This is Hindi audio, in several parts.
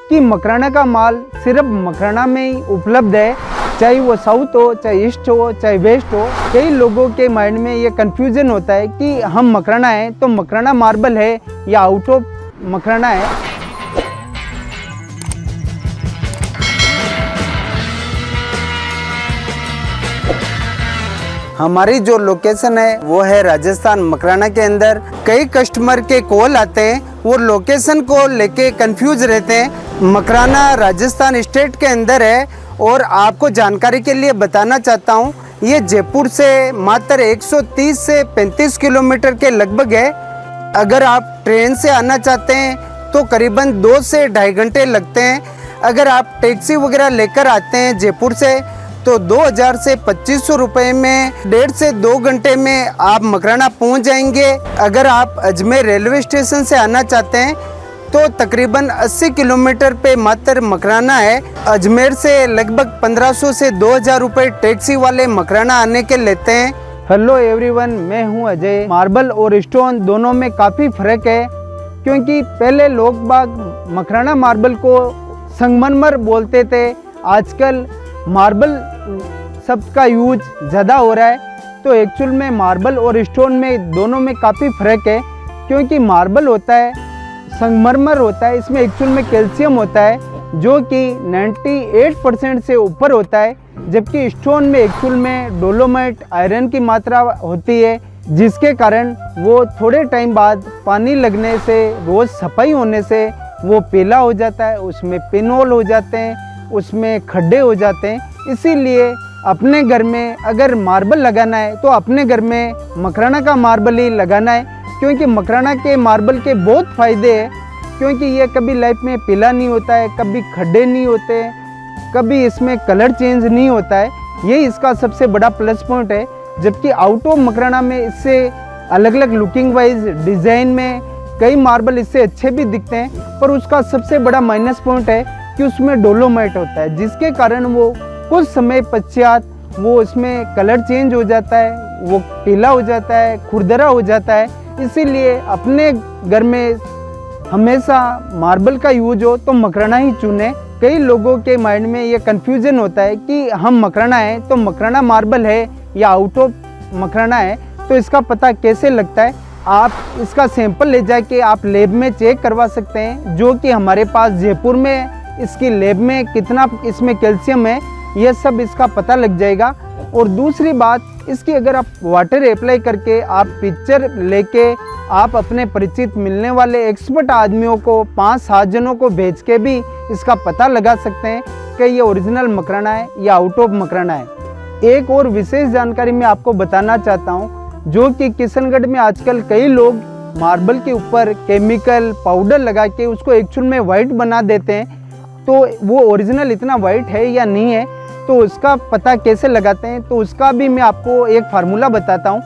कि मकराना का माल सिर्फ मकराना में ही उपलब्ध है, चाहे वो साउथ हो, चाहे ईस्ट हो, चाहे वेस्ट हो। कई लोगों के माइंड में ये कन्फ्यूजन होता है कि हम मकराना है तो मकराना मार्बल है या आउट ऑफ मकराना है। हमारी जो लोकेशन है वो है राजस्थान मकराना के अंदर। कई कस्टमर के कॉल आते हैं, वो लोकेशन को लेके कंफ्यूज रहते हैं। मकराना राजस्थान स्टेट के अंदर है और आपको जानकारी के लिए बताना चाहता हूँ, ये जयपुर से मात्र 130 से 35 किलोमीटर के लगभग है। अगर आप ट्रेन से आना चाहते हैं तो करीबन 2 से ढाई घंटे लगते हैं। अगर आप टैक्सी वगैरह लेकर आते हैं जयपुर से तो 2000 से 2500 रुपये में 1.5 से 2 घंटे में आप मकराना पहुंच जाएंगे। अगर आप अजमेर रेलवे स्टेशन से आना चाहते हैं तो तकरीबन 80 किलोमीटर पे मात्र मकराना है। अजमेर से लगभग 1500 से 2000 रुपये टैक्सी वाले मकराना आने के लेते हैं। हेलो एवरीवन, मैं हूं अजय। मार्बल और स्टोन दोनों में काफ़ी फ़र्क है, क्योंकि पहले लोग बाग मकराना मार्बल को संगमरमर बोलते थे। आजकल मार्बल सबका यूज ज़्यादा हो रहा है। तो एक्चुअल में मार्बल और स्टोन में दोनों में काफ़ी फ़र्क है, क्योंकि मार्बल होता है, संगमरमर होता है, इसमें एक्चुअल में कैल्शियम होता है जो कि 98% से ऊपर होता है, जबकि स्टोन में एक्चुअल में डोलोमाइट आयरन की मात्रा होती है, जिसके कारण वो थोड़े टाइम बाद पानी लगने से, रोज़ सफाई होने से वो पीला हो जाता है, उसमें पिनोल हो जाते हैं, उसमें खड्डे हो जाते हैं। इसीलिए अपने घर में अगर मार्बल लगाना है तो अपने घर में मकराना का मार्बल ही लगाना है, क्योंकि मकराना के मार्बल के बहुत फ़ायदे हैं। क्योंकि ये कभी लाइफ में पीला नहीं होता है, कभी खड्डे नहीं होते, कभी इसमें कलर चेंज नहीं होता है। यही इसका सबसे बड़ा प्लस पॉइंट है। जबकि आउट ऑफ मकराना में इससे अलग अलग लुकिंग वाइज डिज़ाइन में कई मार्बल इससे अच्छे भी दिखते हैं, पर उसका सबसे बड़ा माइनस पॉइंट है कि उसमें डोलोमाइट होता है, जिसके कारण वो कुछ समय पश्चात वो उसमें कलर चेंज हो जाता है, वो पीला हो जाता है, खुरदरा हो जाता है। इसीलिए अपने घर में हमेशा मार्बल का यूज हो तो मकराना ही चुने। कई लोगों के माइंड में ये कन्फ्यूजन होता है कि हम मकराना है तो मकराना मार्बल है या आउट ऑफ मकराना है। तो इसका पता कैसे लगता है? आप इसका सैंपल ले जाके आप लैब में चेक करवा सकते हैं, जो कि हमारे पास जयपुर में इसकी लैब में कितना इसमें कैल्शियम है यह सब इसका पता लग जाएगा। और दूसरी बात, इसकी अगर आप वाटर अप्लाई करके आप पिक्चर लेके आप अपने परिचित मिलने वाले एक्सपर्ट आदमियों को 5-7 जनों को भेज के भी इसका पता लगा सकते हैं कि ये ओरिजिनल मकराना है या आउट ऑफ मकराना है। एक और विशेष जानकारी मैं आपको बताना चाहता हूँ, जो कि किशनगढ़ में आजकल कई लोग मार्बल के ऊपर केमिकल पाउडर लगा के उसको एक्चुअल में वाइट बना देते हैं। तो वो ओरिजिनल इतना वाइट है या नहीं है, तो उसका पता कैसे लगाते हैं? तो उसका भी मैं आपको एक फार्मूला बताता हूँ।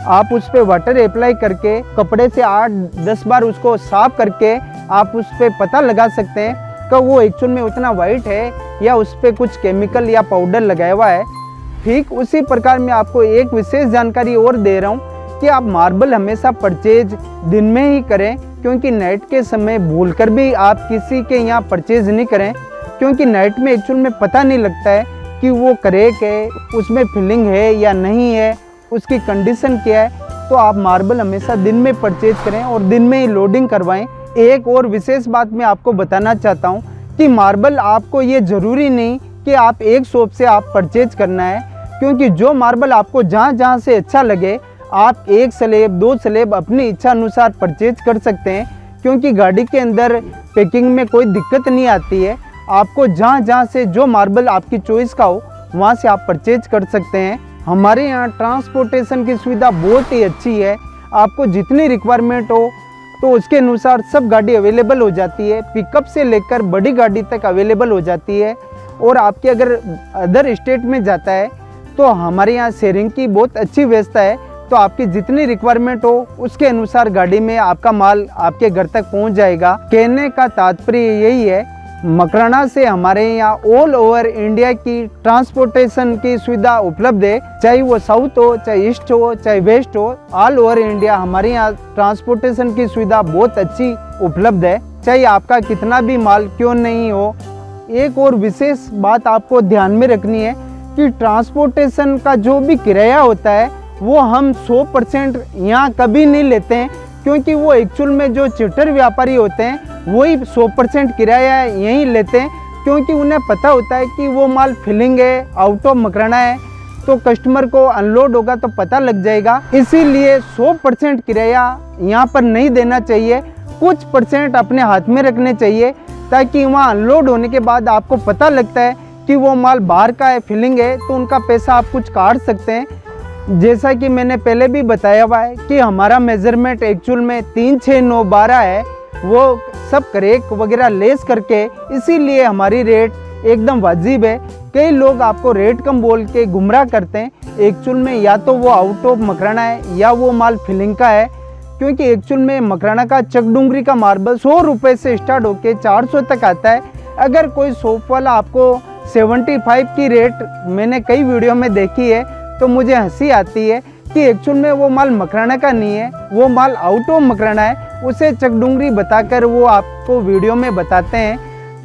आप उस पर वाटर अप्लाई करके कपड़े से 8-10 बार उसको साफ करके आप उस पर पता लगा सकते हैं कि वो एक्चुअल में उतना वाइट है या उस पर कुछ केमिकल या पाउडर लगाया हुआ है। ठीक उसी प्रकार मैं आपको एक विशेष जानकारी और दे रहा हूँ कि आप मार्बल हमेशा परचेज दिन में ही करें, क्योंकि नाइट के समय भूलकर भी आप किसी के यहाँ परचेज नहीं करें, क्योंकि नाइट में एक्चुअल में पता नहीं लगता है कि वो क्रैक है, उसमें फिलिंग है या नहीं है, उसकी कंडीशन क्या है। तो आप मार्बल हमेशा दिन में परचेज करें और दिन में ही लोडिंग करवाएं। एक और विशेष बात मैं आपको बताना चाहता हूँ कि मार्बल आपको ये ज़रूरी नहीं कि आप एक शॉप से आप परचेज करना है, क्योंकि जो मार्बल आपको जहाँ जहाँ से अच्छा लगे आप 1 स्लैब 2 स्लैब अपनी इच्छा अनुसार परचेज कर सकते हैं, क्योंकि गाड़ी के अंदर पैकिंग में कोई दिक्कत नहीं आती है। आपको जहाँ जहाँ से जो मार्बल आपकी चॉइस का हो वहाँ से आप परचेज कर सकते हैं। हमारे यहाँ ट्रांसपोर्टेशन की सुविधा बहुत ही अच्छी है। आपको जितनी रिक्वायरमेंट हो तो उसके अनुसार सब गाड़ी अवेलेबल हो जाती है, पिकअप से लेकर बड़ी गाड़ी तक अवेलेबल हो जाती है। और आपके अगर अदर स्टेट में जाता है तो हमारे यहाँ शेयरिंग की बहुत अच्छी व्यवस्था है। तो आपकी जितनी रिक्वायरमेंट हो उसके अनुसार गाड़ी में आपका माल आपके घर तक पहुँच जाएगा। कहने का तात्पर्य यही है, मकराना से हमारे यहाँ ऑल ओवर इंडिया की ट्रांसपोर्टेशन की सुविधा उपलब्ध है, चाहे वो साउथ हो, चाहे ईस्ट हो, चाहे वेस्ट हो, ऑल ओवर इंडिया हमारे यहाँ ट्रांसपोर्टेशन की सुविधा बहुत अच्छी उपलब्ध है। चाहे आपका कितना भी माल क्यों नहीं हो। एक और विशेष बात आपको ध्यान में रखनी है कि ट्रांसपोर्टेशन का जो भी किराया होता है वो हम 100% यहाँ कभी नहीं लेते हैं, क्योंकि वो एक्चुअल में जो चिट्टर व्यापारी होते हैं वही 100% किराया यहीं लेते हैं, क्योंकि उन्हें पता होता है कि वो माल फिलिंग है, आउट ऑफ मकराना है, तो कस्टमर को अनलोड होगा तो पता लग जाएगा। इसीलिए 100% किराया यहाँ पर नहीं देना चाहिए, कुछ परसेंट अपने हाथ में रखने चाहिए, ताकि वहाँ अनलोड होने के बाद आपको पता लगता है कि वो माल बाहर का है, फिलिंग है, तो उनका पैसा आप कुछ काट सकते हैं। जैसा कि मैंने पहले भी बताया हुआ है कि हमारा मेज़रमेंट एक्चुअल में 3, 6, 9, 12 है, वो सब क्रैक वगैरह लेस करके, इसीलिए हमारी रेट एकदम वाजिब है। कई लोग आपको रेट कम बोल के गुमराह करते हैं, एक्चुअल में या तो वो आउट ऑफ मकराना है या वो माल फिलिंग का है, क्योंकि एक्चुअल में मकराना का चकडुंगरी का मार्बल 100 रुपये से स्टार्ट होके 400 तक आता है। अगर कोई शॉप वाला आपको 75 की रेट मैंने कई वीडियो में देखी है तो मुझे हंसी आती है कि एक्चुअल में वो माल मकराना का नहीं है, वो माल आउट ऑफ मकराना है, उसे चकडुंगरी बताकर वो आपको वीडियो में बताते हैं।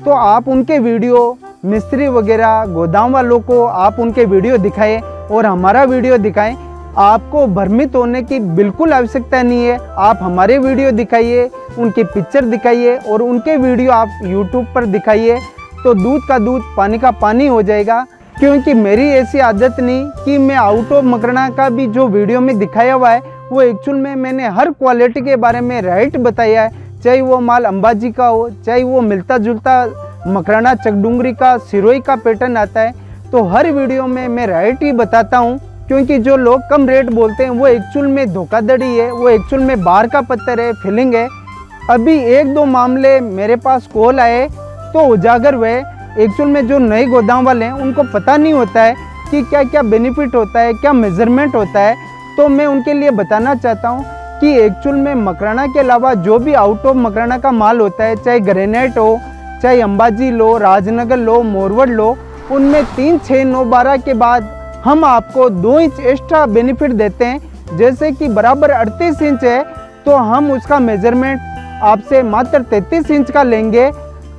तो आप उनके वीडियो मिस्त्री वगैरह गोदाम वालों को आप उनके वीडियो दिखाएं और हमारा वीडियो दिखाएं। आपको भ्रमित होने की बिल्कुल आवश्यकता नहीं है, आप हमारे वीडियो दिखाइए, उनकी पिक्चर दिखाइए और उनके वीडियो आप यूट्यूब पर दिखाइए, तो दूध का दूध पानी का पानी हो जाएगा। क्योंकि मेरी ऐसी आदत नहीं कि मैं आउट ऑफ मकराना का भी जो वीडियो में दिखाया हुआ है वो एक्चुअल में मैंने हर क्वालिटी के बारे में राइट बताया है, चाहे वो माल अंबाजी का हो, चाहे वो मिलता जुलता मकराना चकडुंगरी का सिरोही का पैटर्न आता है, तो हर वीडियो में मैं राइट ही बताता हूँ। क्योंकि जो लोग कम रेट बोलते हैं वो एक्चुअल में धोखाधड़ी है, वो एक्चुअल में बाहर का पत्थर है, फिलिंग है। अभी 1-2 मामले मेरे पास कॉल आए तो उजागर हुए। एक्चुअल में जो नए गोदाम वाले हैं उनको पता नहीं होता है कि क्या क्या बेनिफिट होता है, क्या मेजरमेंट होता है, तो मैं उनके लिए बताना चाहता हूँ कि एक्चुअल में मकराना के अलावा जो भी आउट ऑफ मकराना का माल होता है, चाहे ग्रेनाइट हो, चाहे अंबाजी लो, राजनगर लो, मोरवड लो, उनमें 3, 6, 9, 12 के बाद हम आपको 2 इंच एक्स्ट्रा बेनिफिट देते हैं। जैसे कि बराबर 38 इंच है तो हम उसका मेजरमेंट आपसे मात्र 33 इंच का लेंगे।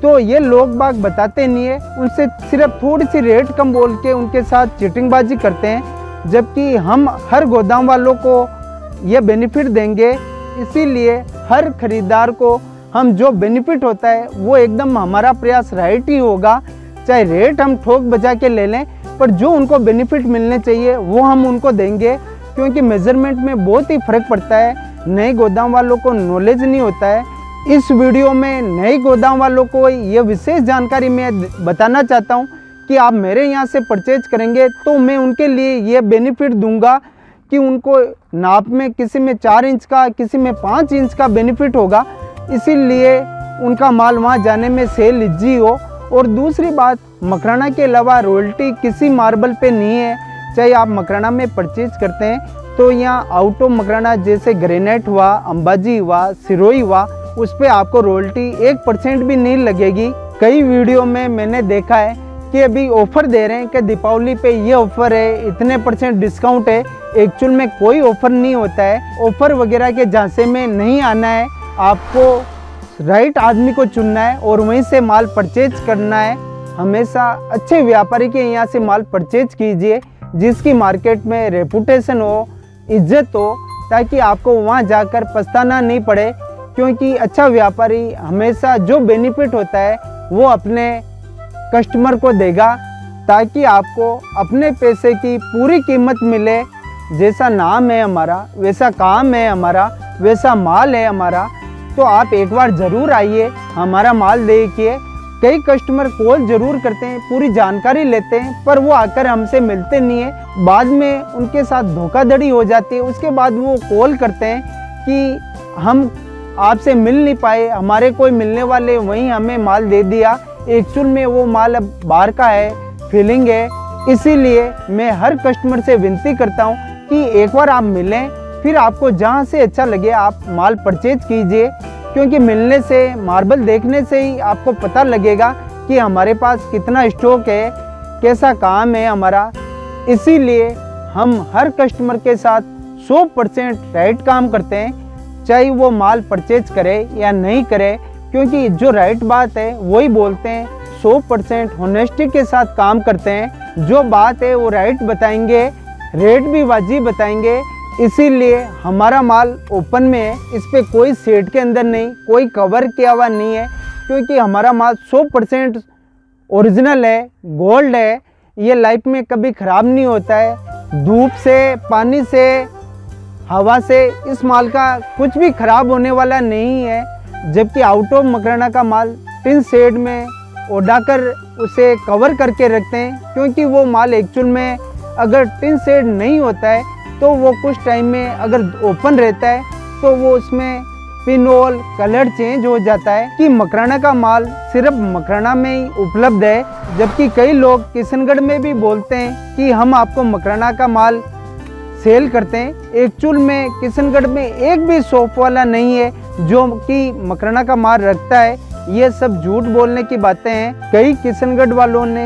तो ये लोग बाग बताते नहीं है, उनसे सिर्फ थोड़ी सी रेट कम बोल के उनके साथ चीटिंगबाजी करते हैं, जबकि हम हर गोदाम वालों को ये बेनिफिट देंगे। इसीलिए हर खरीदार को हम जो बेनिफिट होता है वो एकदम हमारा प्रयास राइट ही होगा, चाहे रेट हम ठोक बजा के ले लें, पर जो उनको बेनिफिट मिलने चाहिए वो हम उनको देंगे। क्योंकि मेजरमेंट में बहुत ही फ़र्क पड़ता है, नए गोदाम वालों को नॉलेज नहीं होता है। इस वीडियो में नए गोदाम वालों को ये विशेष जानकारी मैं बताना चाहता हूँ कि आप मेरे यहाँ से परचेज करेंगे तो मैं उनके लिए ये बेनिफिट दूंगा कि उनको नाप में किसी में 4 इंच का, किसी में 5 इंच का बेनिफिट होगा, इसीलिए उनका माल वहाँ जाने में सेल इजी हो। और दूसरी बात, मकराना के अलावा रॉयल्टी किसी मार्बल पे नहीं है। चाहे आप मकराना में परचेज करते हैं तो यहाँ आउट ऑफ मकराना जैसे ग्रेनाइट हुआ, अंबाजी हुआ, सिरोही हुआ, उस पर आपको रॉयल्टी 1% भी नहीं लगेगी। कई वीडियो में मैंने देखा है कि अभी ऑफ़र दे रहे हैं कि दीपावली पे ये ऑफ़र है, इतने % डिस्काउंट है। एक्चुअल में कोई ऑफ़र नहीं होता है, ऑफ़र वगैरह के झांसे में नहीं आना है, आपको राइट आदमी को चुनना है और वहीं से माल परचेज करना है। हमेशा अच्छे व्यापारी के यहाँ से माल परचेज कीजिए जिसकी मार्केट में रेपुटेशन हो, इज्जत हो, ताकि आपको वहाँ जाकर पछताना नहीं पड़े। क्योंकि अच्छा व्यापारी हमेशा जो बेनिफिट होता है वो अपने कस्टमर को देगा, ताकि आपको अपने पैसे की पूरी कीमत मिले। जैसा नाम है हमारा, वैसा काम है हमारा, वैसा माल है हमारा। तो आप एक बार ज़रूर आइए, हमारा माल देखिए। कई कस्टमर कॉल ज़रूर करते हैं, पूरी जानकारी लेते हैं, पर वो आकर हमसे मिलते नहीं है। बाद में उनके साथ धोखाधड़ी हो जाती है। उसके बाद वो कॉल करते हैं कि हम आपसे मिल नहीं पाए, हमारे कोई मिलने वाले वहीं हमें माल दे दिया। एक्चुअल में वो माल अब बाहर का है, फिलिंग है। इसीलिए मैं हर कस्टमर से विनती करता हूँ कि एक बार आप मिलें, फिर आपको जहाँ से अच्छा लगे आप माल परचेज कीजिए। क्योंकि मिलने से, मार्बल देखने से ही आपको पता लगेगा कि हमारे पास कितना स्टॉक है, कैसा काम है हमारा। इसीलिए हम हर कस्टमर के साथ 100% राइट काम करते हैं, चाहे वो माल परचेज करे या नहीं करे। क्योंकि जो राइट बात है वही बोलते हैं, 100% होनेस्टी के साथ काम करते हैं। जो बात है वो राइट बताएंगे, रेट भी वाजिब बताएंगे। इसीलिए हमारा माल ओपन में है, इस पे कोई सेट के अंदर नहीं, कोई कवर किया हुआ नहीं है, क्योंकि हमारा माल 100% ओरिजिनल है, गोल्ड है। ये लाइफ में कभी ख़राब नहीं होता है। धूप से, पानी से, हवा से इस माल का कुछ भी ख़राब होने वाला नहीं है। जबकि आउट ऑफ मकराना का माल टिन शेड में ओढ़ाकर उसे कवर करके रखते हैं, क्योंकि वो माल एक्चुअल में अगर टिन शेड नहीं होता है तो वो कुछ टाइम में अगर ओपन रहता है तो वो उसमें पिनोल कलर चेंज हो जाता है। कि मकराना का माल सिर्फ मकराना में ही उपलब्ध है, जबकि कई लोग किशनगढ़ में भी बोलते हैं कि हम आपको मकराना का माल सेल करते हैं। एक्चुअल में किशनगढ़ में एक भी शॉप वाला नहीं है जो कि मकराना का माल रखता है। ये सब झूठ बोलने की बातें हैं। कई किशनगढ़ वालों ने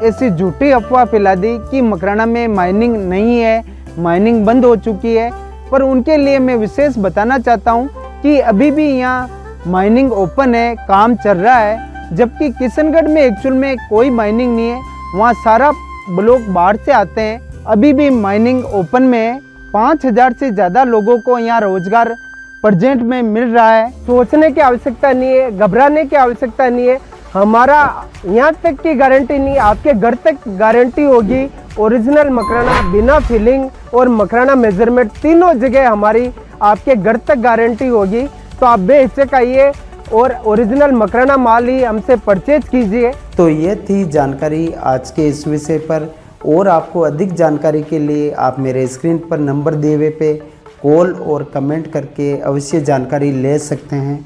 ऐसी झूठी अफवाह फैला दी कि मकराना में माइनिंग नहीं है, माइनिंग बंद हो चुकी है। पर उनके लिए मैं विशेष बताना चाहता हूँ कि अभी भी यहाँ माइनिंग ओपन है, काम चल रहा है। जबकि किशनगढ़ में एक्चुअल में कोई माइनिंग नहीं है, वहाँ सारा लोग बाहर से आते हैं। अभी भी माइनिंग ओपन में है। 5000 से ज़्यादा लोगों को यहाँ रोजगार प्रेजेंट में मिल रहा है। सोचने की आवश्यकता नहीं है, घबराने की आवश्यकता नहीं है। हमारा यहाँ तक की गारंटी नहीं, आपके घर तक गारंटी होगी। ओरिजिनल मकराना बिना फिलिंग और मकराना मेजरमेंट तीनों जगह हमारी आपके घर तक गारंटी होगी। तो आप बेहिचक आइए और ओरिजिनल मकराना माल ही हमसे परचेज कीजिए। तो ये थी जानकारी आज के इस विषय पर। और आपको अधिक जानकारी के लिए आप मेरे स्क्रीन पर नंबर दिए हुए पे कॉल और कमेंट करके अवश्य जानकारी ले सकते हैं।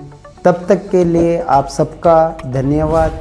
तब तक के लिए आप सबका धन्यवाद।